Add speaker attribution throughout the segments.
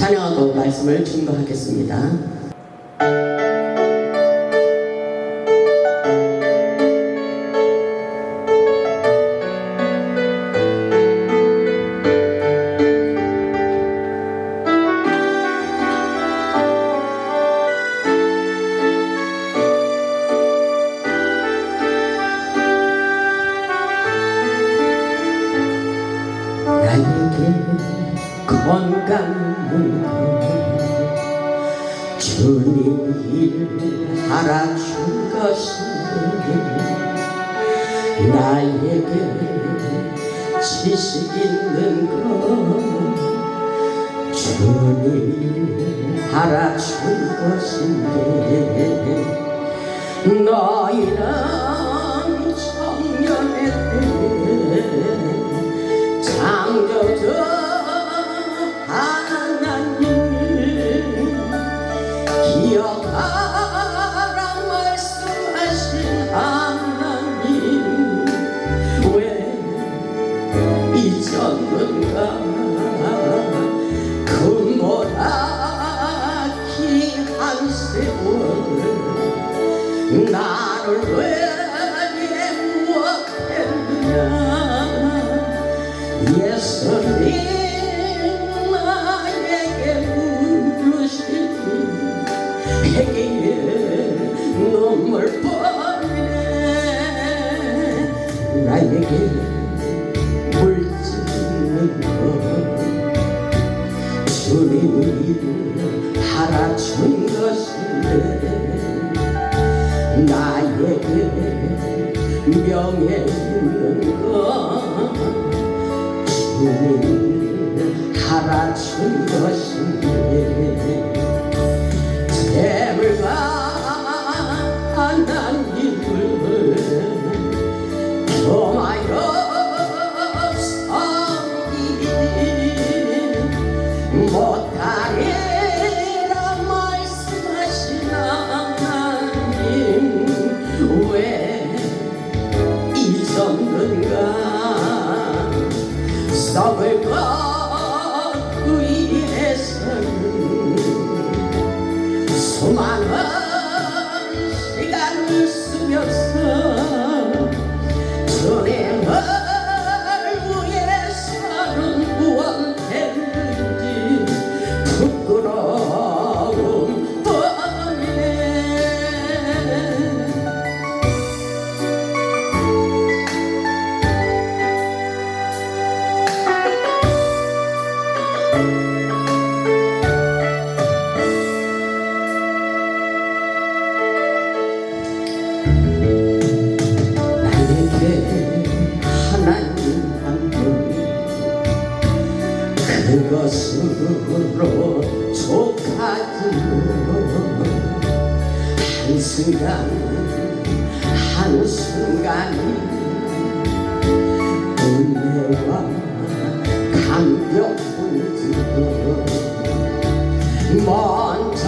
Speaker 1: 찬양하고 말씀을 증거하겠습니다. 건강은 주님 일하라 준 것인데 나에게 지식 있는 것 주님 일하라 준 것인데 너희는 청년의 때 창조주 기억하라 말씀하신 하나님 왜 잊었는가 그 모다 귀한 세월 나를 왜 무엇했느냐 예수님 회개에 눈물 버리네 나에게 물짓는 것 주님이 알아준 것인데 나에게 명예 있는 것 주님이 알아준 것인데 재물과 하나님을 겸하여 섬기지 못하리라 말씀하신 하나님 왜 잊었는가 썩을 것 위해서는 수많은 시간을 쓰면서 주님을 위해서는 무엇했는지 부끄러움 뻔해 하나님 한 분 그것으로 족하지요 한순간이 은혜와 감격뿐이지요 먼저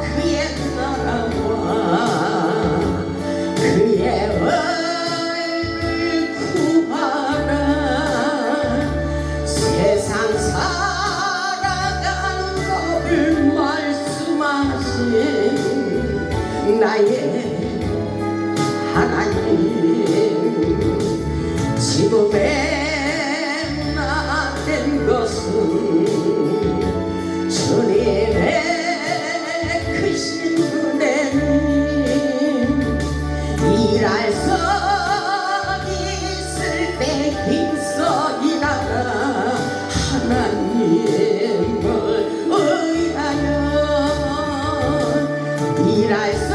Speaker 1: 그의 나라와 그의 세상 살아가는 법을 말씀하신 나의 하나님 지금의 나 된 것은 주님의 크신 은혜는 일할 수 있을 때 힘써 일하라 하나님을 의하여 일할 수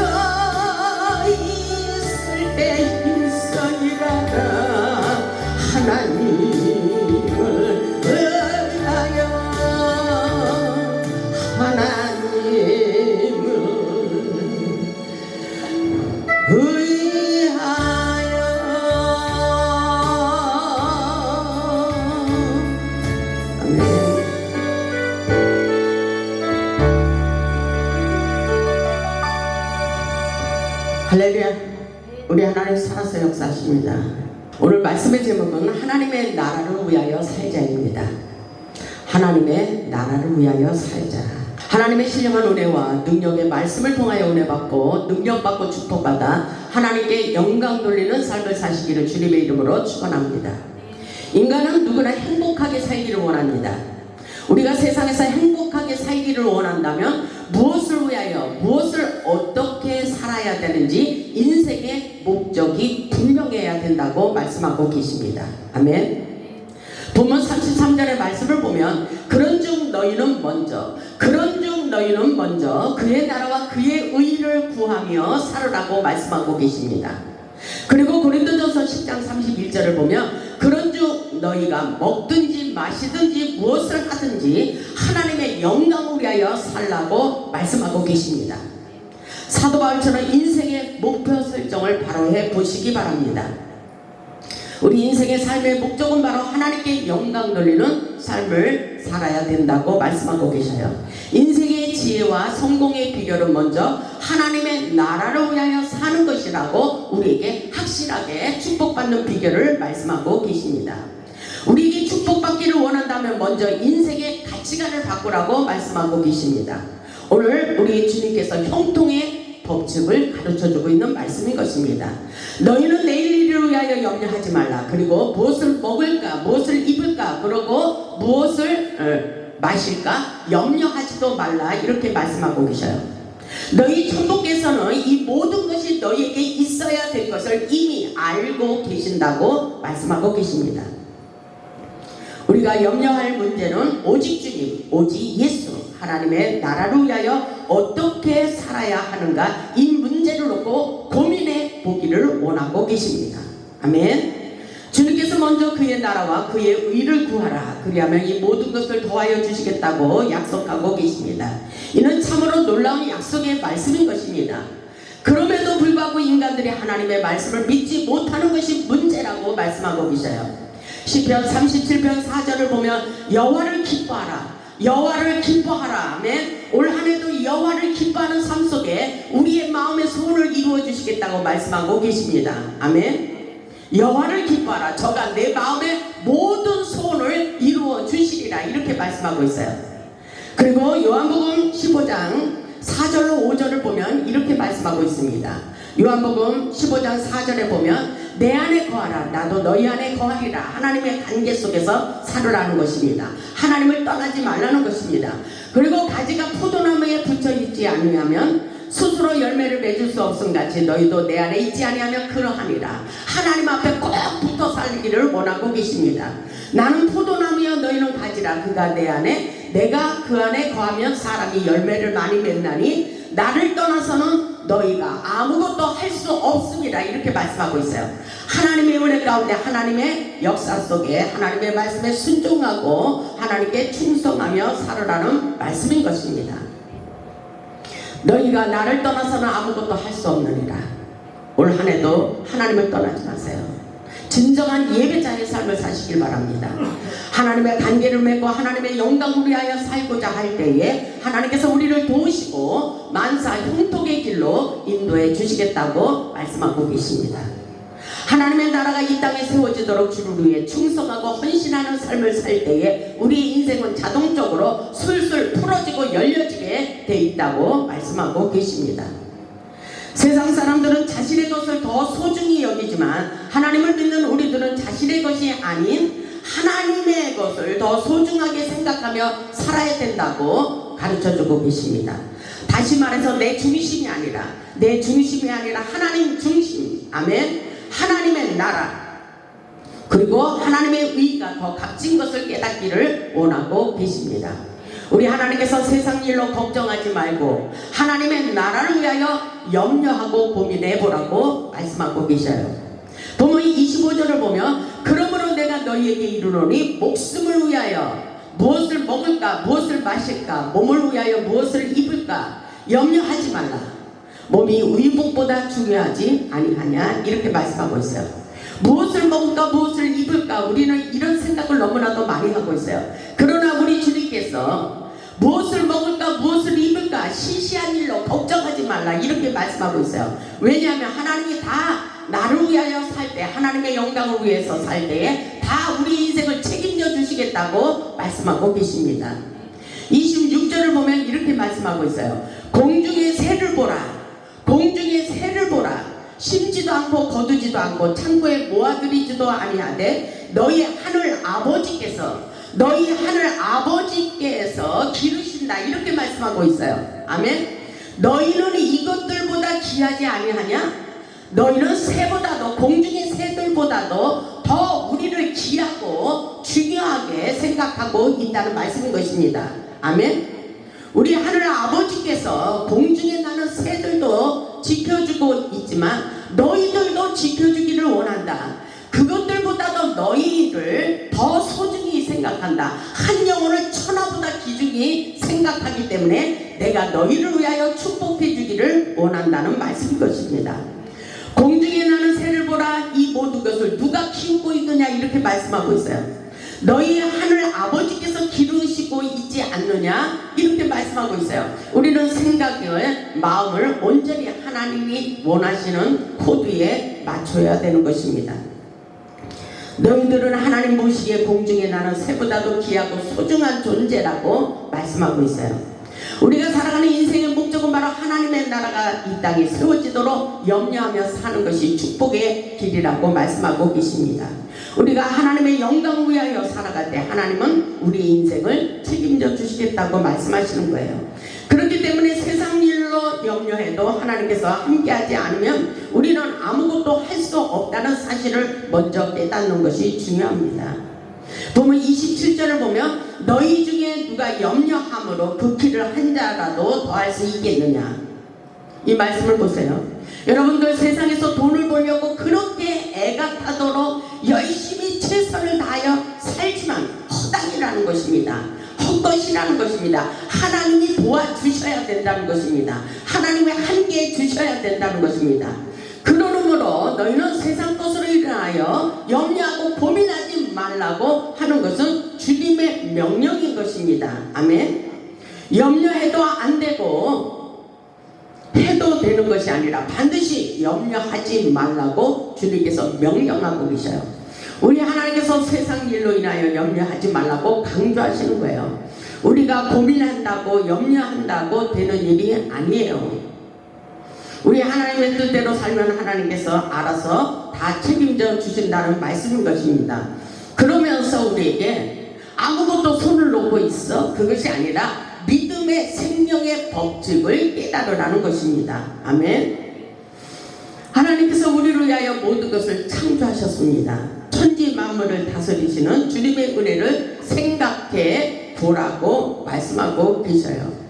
Speaker 1: 있을 때 힘써 일하라 하나님을 의하여 하나님을 의하여 아멘. 할렐루야. 우리 하나님 살아서 역사하십니다. 오늘 말씀의 제목은 하나님의 나라를 위하여 살자입니다. 하나님의 나라를 위하여 살자. 하나님의 신령한 은혜와 능력의 말씀을 통하여 은혜받고 능력받고 축복받아 하나님께 영광 돌리는 삶을 사시기를 주님의 이름으로 축원합니다. 인간은 누구나 행복하게 살기를 원합니다. 우리가 세상에서 행복하게 살기를 원한다면 무엇을 위하여 무엇을 어떻게 살아야 되는지 인생의 목적이 분명해야 된다고 말씀하고 계십니다. 아멘. 본문 33절의 말씀을 보면 그런즉 너희는 먼저 그의 나라와 그의 의를 구하며 살으라고 말씀하고 계십니다. 그리고 고린도전서 10장 31절을 보면 그런즉 너희가 먹든지 마시든지 무엇을 하든지 하나님의 영광을 위하여 살라고 말씀하고 계십니다. 사도 바울처럼 인생의 목표 설정을 바로 해 보시기 바랍니다. 우리 인생의 삶의 목적은 바로 하나님께 영광 돌리는 삶을 살아야 된다고 말씀하고 계셔요. 인생의 지혜와 성공의 비결은 먼저 하나님의 나라를 위하여 사는 것이라고 우리에게 확실하게 축복받는 비결을 말씀하고 계십니다. 우리에게 축복받기를 원한다면 먼저 인생의 가치관을 바꾸라고 말씀하고 계십니다. 오늘 우리 주님께서 형통의 법칙을 가르쳐주고 있는 말씀인 것입니다. 너희는 내일 일을 위하여 염려하지 말라. 그리고 무엇을 먹을까 무엇을 입을까 그리고 무엇을 마실까 염려하지도 말라. 이렇게 말씀하고 계셔요. 너희 천부께서는 이 모든 것이 너희에게 있어야 될 것을 이미 알고 계신다고 말씀하고 계십니다. 우리가 염려할 문제는 오직 주님, 오직 예수, 하나님의 나라를 위하여 어떻게 살아야 하는가 이 문제를 놓고 고민해 보기를 원하고 계십니다. 아멘. 주님께서 먼저 그의 나라와 그의 의를 구하라. 그리하면 이 모든 것을 더하여 주시겠다고 약속하고 계십니다. 이는 참으로 놀라운 약속의 말씀인 것입니다. 그럼에도 불구하고 인간들이 하나님의 말씀을 믿지 못하는 것이 문제라고 말씀하고 계셔요. 시편 37편 4절을 보면 여호와를 기뻐하라. 여호와를 기뻐하라. 아멘. 올 한해도 여호와를 기뻐하는 삶 속에 우리의 마음의 소원을 이루어 주시겠다고 말씀하고 계십니다. 아멘. 여호와를 기뻐하라. 저가 내 마음의 모든 소원을 이루어 주시리라. 이렇게 말씀하고 있어요. 그리고 요한복음 15장 4절로 5절을 보면 이렇게 말씀하고 있습니다. 요한복음 15장 4절에 보면 내 안에 거하라. 나도 너희 안에 거하리라. 하나님의 관계 속에서 살으라는 것입니다. 하나님을 떠나지 말라는 것입니다. 그리고 가지가 포도나무에 붙어 있지 않으면 스스로 열매를 맺을 수 없음 같이 너희도 내 안에 있지 아니하면 그러하니라. 하나님 앞에 꼭 붙어 살기를 원하고 계십니다. 나는 포도나무여 너희는 가지라. 그가 내 안에 내가 그 안에 거하면 사람이 열매를 많이 맺나니 나를 떠나서는 너희가 아무것도 할 수 없습니다. 이렇게 말씀하고 있어요. 하나님의 은혜 가운데 하나님의 역사 속에 하나님의 말씀에 순종하고 하나님께 충성하며 살으라는 말씀인 것입니다. 너희가 나를 떠나서는 아무것도 할 수 없느니라. 올 한해도 하나님을 떠나지 마세요. 진정한 예배자의 삶을 사시길 바랍니다. 하나님의 관계를 맺고 하나님의 영광을 위하여 살고자 할 때에 하나님께서 우리를 도우시고 만사 형통의 길로 인도해 주시겠다고 말씀하고 계십니다. 하나님의 나라가 이 땅에 세워지도록 주를 위해 충성하고 헌신하는 삶을 살 때에 우리의 인생은 자동적으로 술술 풀어지고 열려지게 돼 있다고 말씀하고 계십니다. 세상 사람들은 자신의 것을 더 소중히 여기지만 하나님을 믿는 우리들은 자신의 것이 아닌 하나님의 것을 더 소중하게 생각하며 살아야 된다고 가르쳐주고 계십니다. 다시 말해서 내 중심이 아니라 하나님 중심. 아멘. 하나님의 나라 그리고 하나님의 의가 더 값진 것을 깨닫기를 원하고 계십니다. 우리 하나님께서 세상 일로 걱정하지 말고 하나님의 나라를 위하여 염려하고 고민해 보라고 말씀하고 계셔요. 본문 25절을 보면 그러므로 내가 너희에게 이르노니 목숨을 위하여 무엇을 먹을까 무엇을 마실까 몸을 위하여 무엇을 입을까 염려하지 말라. 몸이 의복보다 중요하지 아니하냐. 이렇게 말씀하고 있어요. 무엇을 먹을까 무엇을 입을까 우리는 이런 생각을 너무나도 많이 하고 있어요. 그러나 우리 주님께서 무엇을 먹을까 무엇을 입을까 시시한 일로 걱정하지 말라. 이렇게 말씀하고 있어요. 왜냐하면 하나님이 다 나를 위하여 살 때 하나님의 영광을 위해서 살 때에 다 우리 인생을 책임져 주시겠다고 말씀하고 계십니다. 26절을 보면 이렇게 말씀하고 있어요. 공중의 새를 보라. 공중의 새를 보라. 심지도 않고 거두지도 않고 창고에 모아들이지도 아니하되 너희 하늘 아버지께서 기르신다. 이렇게 말씀하고 있어요. 아멘. 너희는 이것들보다 귀하지 아니하냐? 너희는 새보다도, 공중의 새들보다도 더 우리를 귀하고 중요하게 생각하고 있다는 말씀인 것입니다. 아멘. 우리 하늘 아버지께서 공중에 나는 새들도 지켜주고 있지만 너희들도 지켜주기를 원한다. 그것들보다도 너희를 더 소중히 생각한다. 한 영혼을 천하보다 귀중히 생각하기 때문에 내가 너희를 위하여 축복해 주기를 원한다는 말씀인 것입니다. 공중에 나는 새를 보라. 이 모든 것을 누가 키우고 있느냐 이렇게 말씀하고 있어요. 너희 하늘 아버지께서 기르시고 있지 않느냐 이렇게 말씀하고 있어요. 우리는 생각을, 마음을 온전히 하나님이 원하시는 코드에 맞춰야 되는 것입니다. 너희들은 하나님 보시기에 공중에 나는 새보다도 귀하고 소중한 존재라고 말씀하고 있어요. 우리가 살아가는 인생의 목적은 바로 하나님의 나라가 이 땅에 세워지도록 염려하며 사는 것이 축복의 길이라고 말씀하고 계십니다. 우리가 하나님의 영광을 위하여 살아갈 때 하나님은 우리 인생을 책임져 주시겠다고 말씀하시는 거예요. 그렇기 때문에 세상 일로 염려해도 하나님께서 함께하지 않으면 우리는 아무것도 할 수 없다는 사실을 먼저 깨닫는 것이 중요합니다. 보면 27절을 보면 너희 중에 누가 염려함으로 그 길을 한 자라도 더할 수 있겠느냐. 이 말씀을 보세요. 여러분들 세상에서 돈을 벌려고 그렇게 애가 타도록 열심히 최선을 다하여 살지만 허당이라는 것입니다. 헛것이라는 것입니다. 하나님이 도와주셔야 된다는 것입니다. 하나님이 함께해 주셔야 된다는 것입니다. 그러므로 너희는 세상 것으로 일어나여 염려하고 고민하지 말라고 하는 것은 주님의 명령인 것입니다. 아멘. 염려해도 안 되고 해도 되는 것이 아니라 반드시 염려하지 말라고 주님께서 명령하고 계셔요. 우리 하나님께서 세상 일로 인하여 염려하지 말라고 강조하시는 거예요. 우리가 고민한다고 염려한다고 되는 일이 아니에요. 우리 하나님의 뜻대로 살면 하나님께서 알아서 다 책임져 주신다는 말씀인 것입니다. 그러면서 우리에게 아무것도 손을 놓고 있어 그것이 아니라 믿음의 생명의 법칙을 깨달으라는 것입니다. 아멘. 하나님께서 우리를 위하여 모든 것을 창조하셨습니다. 천지 만물을 다스리시는 주님의 은혜를 생각해 보라고 말씀하고 계셔요.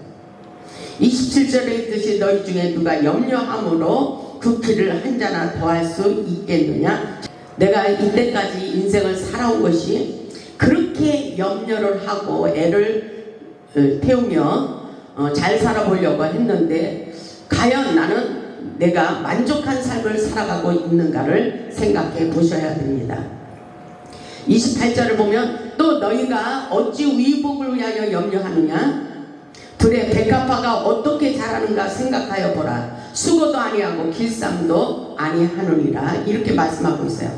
Speaker 1: 27절에 있듯이 너희 중에 누가 염려함으로 그 길을 한 자나 더할 수 있겠느냐. 내가 이때까지 인생을 살아온 것이 그렇게 염려를 하고 애를 태우며 잘 살아보려고 했는데 과연 나는 내가 만족한 삶을 살아가고 있는가를 생각해 보셔야 됩니다. 28절을 보면 또 너희가 어찌 의복을 위하여 염려하느냐. 들의 백합화가 어떻게 자라는가 생각하여 보라. 수고도 아니하고 길쌈도 아니하느니라. 이렇게 말씀하고 있어요.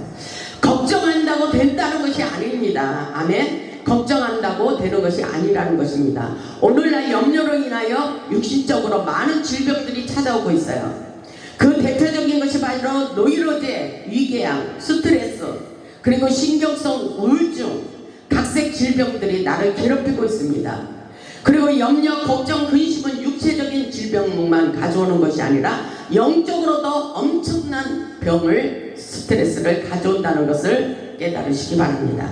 Speaker 1: 걱정한다고 된다는 것이 아닙니다. 아멘. 걱정한다고 되는 것이 아니라는 것입니다. 오늘날 염려로 인하여 육신적으로 많은 질병들이 찾아오고 있어요. 그 대표적인 것이 바로 노이로제, 위궤양, 스트레스, 그리고 신경성 우울증, 각색 질병들이 나를 괴롭히고 있습니다. 그리고 염려, 걱정, 근심은 육체적인 질병만 가져오는 것이 아니라 영적으로도 엄청난 병을, 스트레스를 가져온다는 것을 깨달으시기 바랍니다.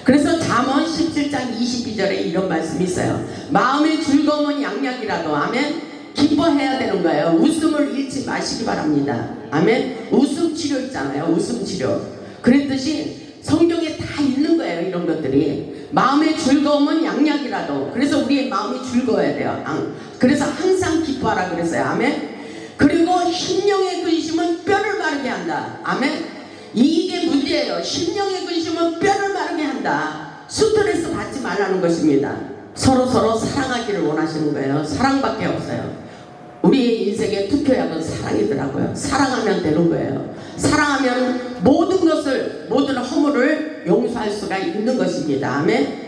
Speaker 1: 그래서 잠언 17장 22절에 이런 말씀이 있어요. 마음의 즐거움은 양약이라도. 아멘. 기뻐해야 되는 거예요. 웃음을 잃지 마시기 바랍니다. 아멘. 웃음 치료 있잖아요. 웃음 치료. 그랬듯이 성경에 다 있는 거예요. 이런 것들이. 마음의 즐거움은 양약이라도. 그래서 우리의 마음이 즐거워야 돼요. 그래서 항상 기뻐하라 그랬어요. 아멘. 그리고 심령의 근심은 뼈를 마르게 한다. 아멘. 이게 문제예요. 심령의 근심은 뼈를 마르게 한다. 스트레스 받지 말라는 것입니다. 서로 사랑하기를 원하시는 거예요. 사랑밖에 없어요. 우리의 인생의 투표약은 사랑이더라고요. 사랑하면 되는 거예요. 사랑하면 모든 것을, 모든 허물을 용서할 회복할 수가 있는 것입니다. 아멘.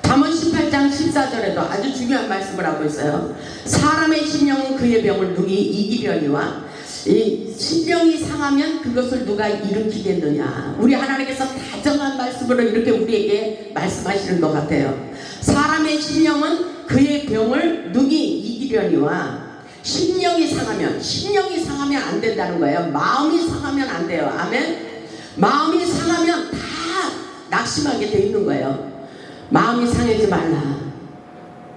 Speaker 1: 잠언 18장 14절에도 아주 중요한 말씀을 하고 있어요. 사람의 심령은 그의 병을 누이 이기려니와 이 심령이 상하면 그것을 누가 일으키겠느냐. 우리 하나님께서 다정한 말씀으로 이렇게 우리에게 말씀하시는 것 같아요. 사람의 심령은 그의 병을 누이 이기려니와 심령이 상하면 안 된다는 거예요. 마음이 상하면 안 돼요. 아멘. 마음이 상하면 다 낙심하게 돼 있는 거예요. 마음이 상하지 말라.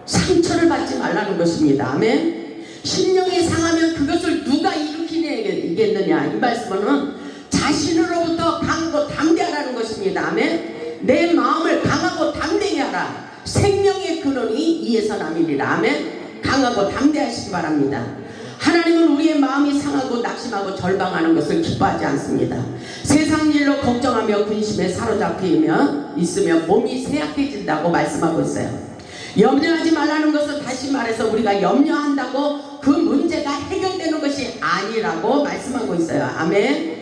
Speaker 1: 상처를 받지 말라는 것입니다. 아멘. 심령이 상하면 그것을 누가 일으키겠느냐. 이 말씀은 자신으로부터 강하고 담대하라는 것입니다. 아멘. 내 마음을 강하고 담대히 하라. 생명의 근원이 이에서 남이니라. 아멘. 강하고 담대하시기 바랍니다. 하나님은 우리의 마음이 상하고 낙심하고 절망하는 것을 기뻐하지 않습니다. 세상 일로 걱정하며 근심에 사로잡히며 있으면 몸이 쇠약해진다고 말씀하고 있어요. 염려하지 말라는 것은 다시 말해서 우리가 염려한다고 그 문제가 해결되는 것이 아니라고 말씀하고 있어요. 아멘.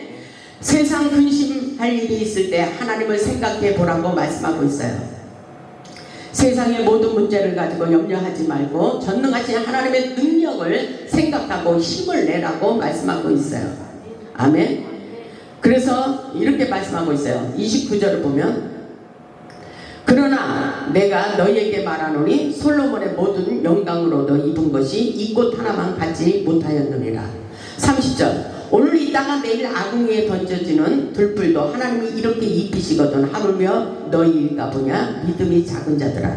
Speaker 1: 세상 근심할 일이 있을 때 하나님을 생각해 보라고 말씀하고 있어요. 세상의 모든 문제를 가지고 염려하지 말고 전능하신 하나님의 능력을 생각하고 힘을 내라고 말씀하고 있어요. 아멘. 그래서 이렇게 말씀하고 있어요. 29절을 보면 그러나 내가 너희에게 말하노니 솔로몬의 모든 영광으로도 입은 것이 이 꽃 하나만 갖지 못하였느니라. 30절 오늘 있다가 내일 아궁이에 던져지는 들불도 하나님이 이렇게 입히시거든 하물며 너희일까 보냐 믿음이 작은 자들아.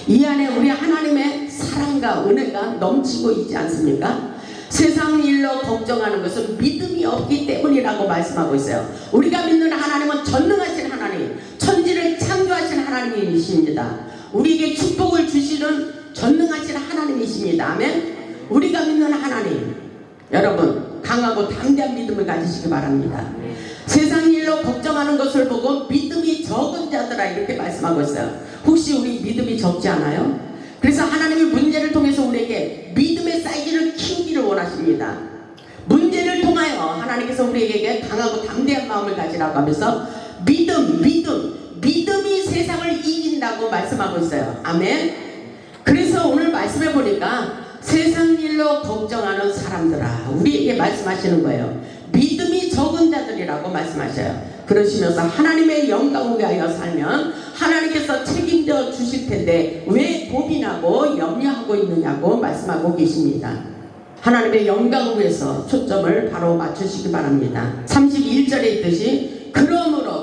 Speaker 1: 이 안에 우리 하나님의 사랑과 은혜가 넘치고 있지 않습니까? 세상 일로 걱정하는 것은 믿음이 없기 때문이라고 말씀하고 있어요. 우리가 믿는 하나님은 전능하신 하나님, 천지를 창조하신 하나님이십니다. 우리에게 축복을 주시는 전능하신 하나님이십니다. 아멘. 우리가 믿는 하나님, 여러분 강하고 담대한 믿음을 가지시기 바랍니다. 세상 일로 걱정하는 것을 보고 믿음이 적은 자들아 이렇게 말씀하고 있어요. 혹시 우리 믿음이 적지 않아요? 그래서 하나님이 문제를 통해서 우리에게 믿음의 사이즈를 키우기를 원하십니다. 문제를 통하여 하나님께서 우리에게 강하고 담대한 마음을 가지라고 하면서 믿음이 세상을 이긴다고 말씀하고 있어요. 아멘. 그래서 오늘 말씀해 보니까 세상 일로 걱정하는 사람들아 우리에게 말씀하시는 거예요. 믿음이 적은 자들이라고 말씀하셔요. 그러시면서 하나님의 영광을 위하여 살면 하나님께서 책임져 주실 텐데 왜 고민하고 염려하고 있느냐고 말씀하고 계십니다. 하나님의 영광을 위해서 초점을 바로 맞추시기 바랍니다. 31절에 있듯이 그러므로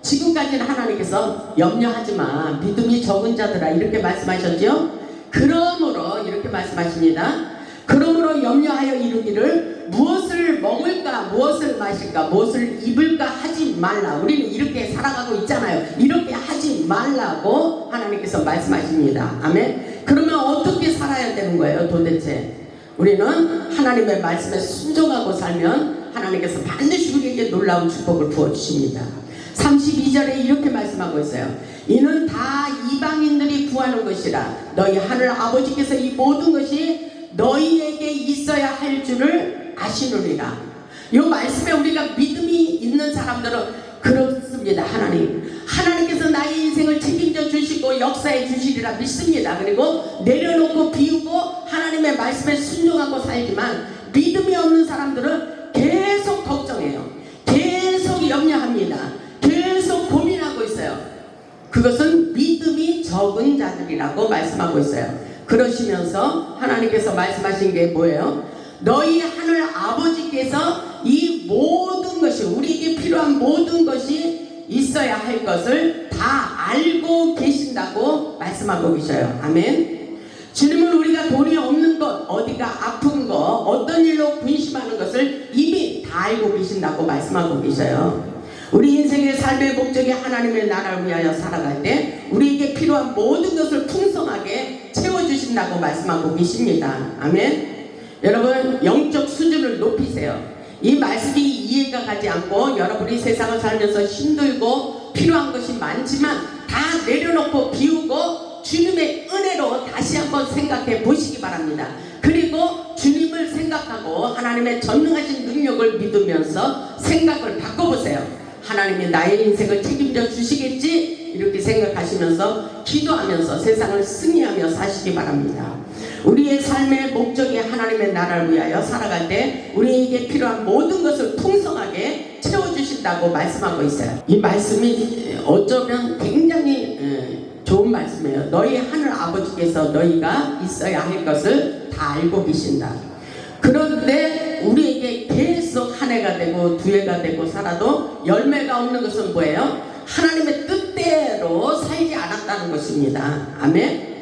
Speaker 1: 지금까지는 하나님께서 염려하지마 믿음이 적은 자들아 이렇게 말씀하셨죠. 그러므로 이렇게 말씀하십니다. 그러므로 염려하여 이르기를 무엇을 먹을까 무엇을 마실까 무엇을 입을까 하지 말라. 우리는 이렇게 살아가고 있잖아요. 이렇게 하지 말라고 하나님께서 말씀하십니다. 아멘. 그러면 어떻게 살아야 되는 거예요 도대체? 우리는 하나님의 말씀에 순종하고 살면 하나님께서 반드시 우리에게 놀라운 축복을 부어주십니다. 32절에 이렇게 말씀하고 있어요. 이는 다 이방인들이 구하는 것이라. 너희 하늘 아버지께서 이 모든 것이 너희에게 있어야 할 줄을 아시느니라. 이 말씀에 우리가 믿음이 있는 사람들은 그렇습니다. 하나님께서 나의 인생을 책임져 주시고 역사해 주시리라 믿습니다. 그리고 내려놓고 비우고 하나님의 말씀에 순종하고 살지만 믿음이 없는 사람들은 계속 걱정해요. 계속 염려합니다. 계속 고민하고 있어요. 그것은 믿음이 적은 자들이라고 말씀하고 있어요. 그러시면서 하나님께서 말씀하신 게 뭐예요? 너희 하늘 아버지께서 이 모든 것이 우리에게 필요한 모든 것이 있어야 할 것을 다 알고 계신다고 말씀하고 계셔요. 아멘. 주님은 우리가 돈이 없는 것, 어디가 아픈 것, 어떤 일로 근심하는 것을 이미 다 알고 계신다고 말씀하고 계셔요. 우리 인생의 삶의 목적이 하나님의 나라를 위하여 살아갈 때 우리에게 필요한 모든 것을 풍성하게 채워주신다고 말씀하고 계십니다. 아멘. 여러분 영적 수준을 높이세요. 이 말씀이 이해가 가지 않고 여러분이 세상을 살면서 힘들고 필요한 것이 많지만 다 내려놓고 비우고 주님의 은혜로 다시 한번 생각해 보시기 바랍니다. 그리고 주님을 생각하고 하나님의 전능하신 능력을 믿으면서 생각을 바꿔보세요. 하나님이 나의 인생을 책임져 주시겠지 이렇게 생각하시면서 기도하면서 세상을 승리하며 사시기 바랍니다. 우리의 삶의 목적이 하나님의 나라를 위하여 살아갈 때 우리에게 필요한 모든 것을 풍성하게 채워주신다고 말씀하고 있어요. 이 말씀이 어쩌면 굉장히 좋은 말씀이에요. 너희 하늘 아버지께서 너희가 있어야 할 것을 다 알고 계신다. 그런데 우리에게 계속 한 해가 되고 두 해가 되고 살아도 열매가 없는 것은 뭐예요? 하나님의 뜻대로 살지 않았다는 것입니다. 아멘.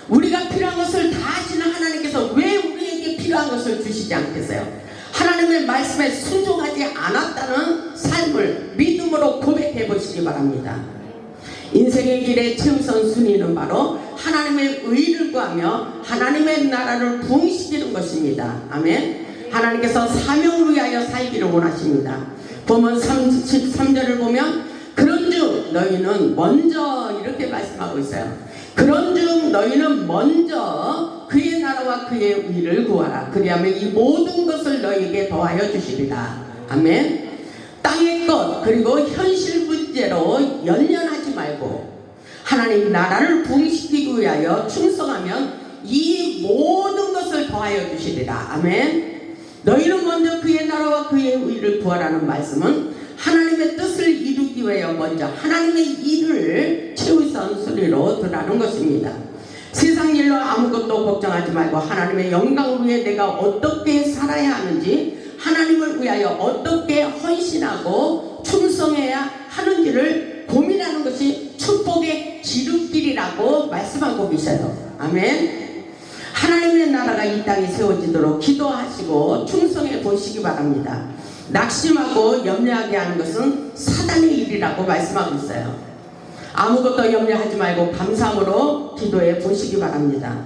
Speaker 1: 우리가 필요한 것을 다 하시는 하나님께서 왜 우리에게 필요한 것을 주시지 않겠어요? 하나님의 말씀에 순종하지 않았다는 삶을 믿음으로 고백해 보시기 바랍니다. 인생의 길의 최우선 순위는 바로 하나님의 의를 구하며 하나님의 나라를 부흥시키는 것입니다. 아멘. 하나님께서 사명을 위하여 살기를 원하십니다. 보면 33절을 보면 그런즉 너희는 먼저 이렇게 말씀하고 있어요. 그런즉 너희는 먼저 그의 나라와 그의 의를 구하라. 그리하면 이 모든 것을 너희에게 더하여 주시리라. 아멘. 땅의 것 그리고 현실 문제로 연연하지 말고 하나님 나라를 부흥시키기 위하여 충성하면 이 모든 것을 더하여 주시리라. 아멘. 너희는 먼저 그의 나라와 그의 의를 구하라는 말씀은 하나님의 뜻을 이루기 위하여 먼저 하나님의 일을 최우선 순위로 두라는 것입니다. 세상 일로 아무것도 걱정하지 말고 하나님의 영광을 위해 내가 어떻게 살아야 하는지 하나님을 위하여 어떻게 헌신하고 충성해야 하는지를 고민하는 것이 축복의 지름길이라고 말씀하고 계셔요. 아멘. 하나님의 나라가 이 땅에 세워지도록 기도하시고 충성해 보시기 바랍니다. 낙심하고 염려하게 하는 것은 사단의 일이라고 말씀하고 있어요. 아무것도 염려하지 말고 감사함으로 기도해 보시기 바랍니다.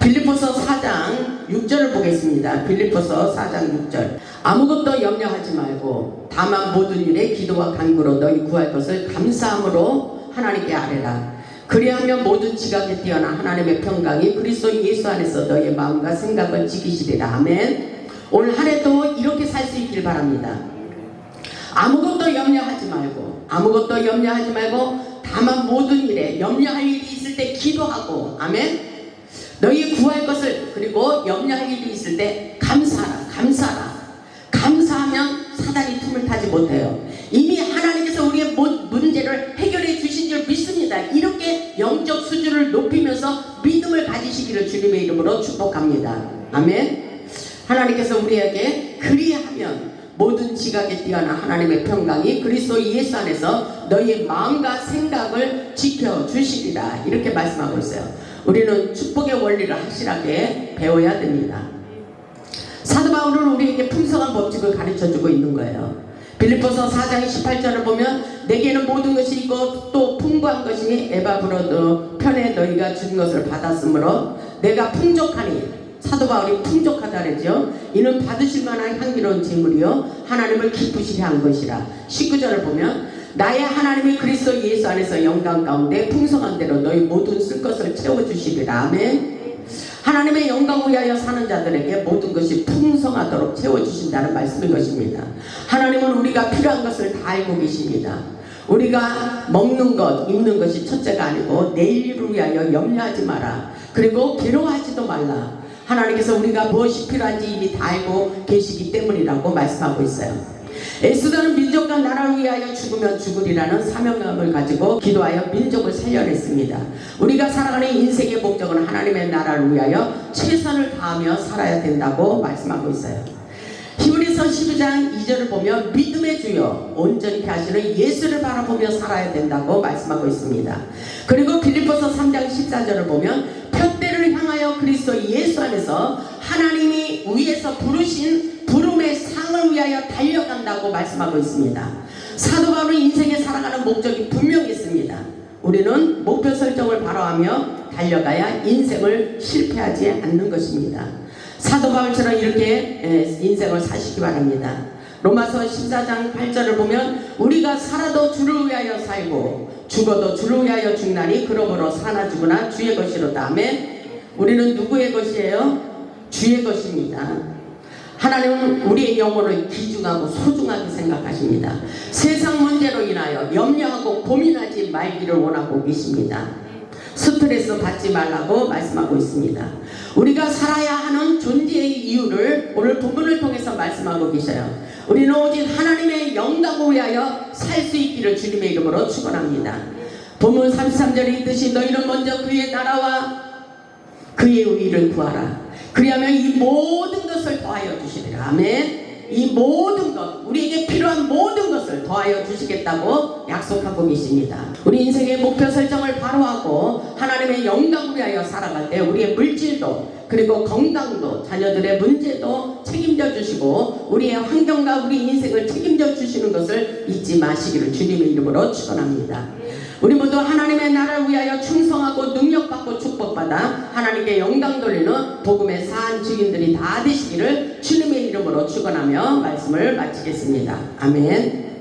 Speaker 1: 빌립보서 4장 6절을 보겠습니다. 빌립보서 4장 6절. 아무것도 염려하지 말고 다만 모든 일에 기도와 간구로 너희 구할 것을 감사함으로 하나님께 아뢰라. 그리하면 모든 지각에 뛰어난 하나님의 평강이 그리스도 예수 안에서 너희의 마음과 생각을 지키시리라. 아멘. 오늘 한 해도 이렇게 살 수 있길 바랍니다. 아무것도 염려하지 말고 다만 모든 일에 염려할 일이 있을 때 기도하고 아멘. 너희 구할 것을 그리고 염려할 일이 있을 때 감사하라. 감사하면 사단이 틈을 타지 못해요. 이미 하나님께서 우리의 문제를 해결해 주신 줄 믿습니다. 이렇게 영적 수준을 높이면서 믿음을 가지시기를 주님의 이름으로 축복합니다. 아멘. 하나님께서 우리에게 그리하면 모든 지각에 뛰어난 하나님의 평강이 그리스도 예수 안에서 너희의 마음과 생각을 지켜주시리라 이렇게 말씀하고 있어요. 우리는 축복의 원리를 확실하게 배워야 됩니다. 사도 바울은 우리에게 풍성한 법칙을 가르쳐주고 있는 거예요. 빌립보서 4장 18절을 보면 내게는 모든 것이 있고 또 풍부한 것이 에바브로도 편에 너희가 준 것을 받았으므로 내가 풍족하니 사도 바울이 풍족하다 그랬죠. 이는 받으실 만한 향기로운 제물이요 하나님을 기쁘시게 한 것이라. 19절을 보면 나의 하나님이 그리스도 예수 안에서 영광 가운데 풍성한 대로 너희 모든 쓸 것을 채워주시리라. 아멘. 하나님의 영광을 위하여 사는 자들에게 모든 것이 풍성하도록 채워주신다는 말씀인 것입니다. 하나님은 우리가 필요한 것을 다 알고 계십니다. 우리가 먹는 것, 입는 것이 첫째가 아니고 내일을 위하여 염려하지 마라. 그리고 괴로워하지도 말라. 하나님께서 우리가 무엇이 필요한지 이미 다 알고 계시기 때문이라고 말씀하고 있어요. 에스더는 민족과 나라를 위하여 죽으면 죽으리라는 사명감을 가지고 기도하여 민족을 살려냈습니다. 우리가 살아가는 인생의 목적은 하나님의 나라를 위하여 최선을 다하며 살아야 된다고 말씀하고 있어요. 히브리서 12장 2절을 보면 믿음의 주여 온전히 하시는 예수를 바라보며 살아야 된다고 말씀하고 있습니다. 그리고 빌립보서 3장 14절을 보면 표대를 향하여 그리스도 예수 안에서 하나님이 위에서 부르신 부름의 상을 위하여 달려간다고 말씀하고 있습니다. 사도 바울은 인생에 살아가는 목적이 분명히 있습니다. 우리는 목표 설정을 바로하며 달려가야 인생을 실패하지 않는 것입니다. 사도 바울처럼 이렇게 인생을 사시기 바랍니다. 로마서 14장 8절을 보면 우리가 살아도 주를 위하여 살고 죽어도 주를 위하여 죽나니 그러므로 사나 죽으나 주의 것이로다. 아멘. 우리는 누구의 것이에요? 주의 것입니다. 하나님은 우리의 영혼을 귀중하고 소중하게 생각하십니다. 세상 문제로 인하여 염려하고 고민하지 말기를 원하고 계십니다. 스트레스 받지 말라고 말씀하고 있습니다. 우리가 살아야 하는 존재의 이유를 오늘 본문을 통해서 말씀하고 계셔요. 우리는 오직 하나님의 영광을 위하여 살 수 있기를 주님의 이름으로 축원합니다. 본문 33절에 있듯이 너희는 먼저 그의 나라와 그의 의를 구하라. 그리하면 이 모든 것을 더하여 주시리라. 아멘. 이 모든 것, 우리에게 필요한 모든 것을 더하여 주시겠다고 약속하고 계십니다. 우리 인생의 목표 설정을 바로 하고 하나님의 영광을 위하여 살아갈 때 우리의 물질도 그리고 건강도 자녀들의 문제도 책임져 주시고 우리의 환경과 우리 인생을 책임져 주시는 것을 잊지 마시기를 주님의 이름으로 축원합니다. 우리 모두 하나님의 나라를 위하여 충성하고 능력받고 축복받아 하나님께 영광 돌리는 복음의 산 증인들이 다 되시기를 주님의 이름으로 축원하며 말씀을 마치겠습니다. 아멘.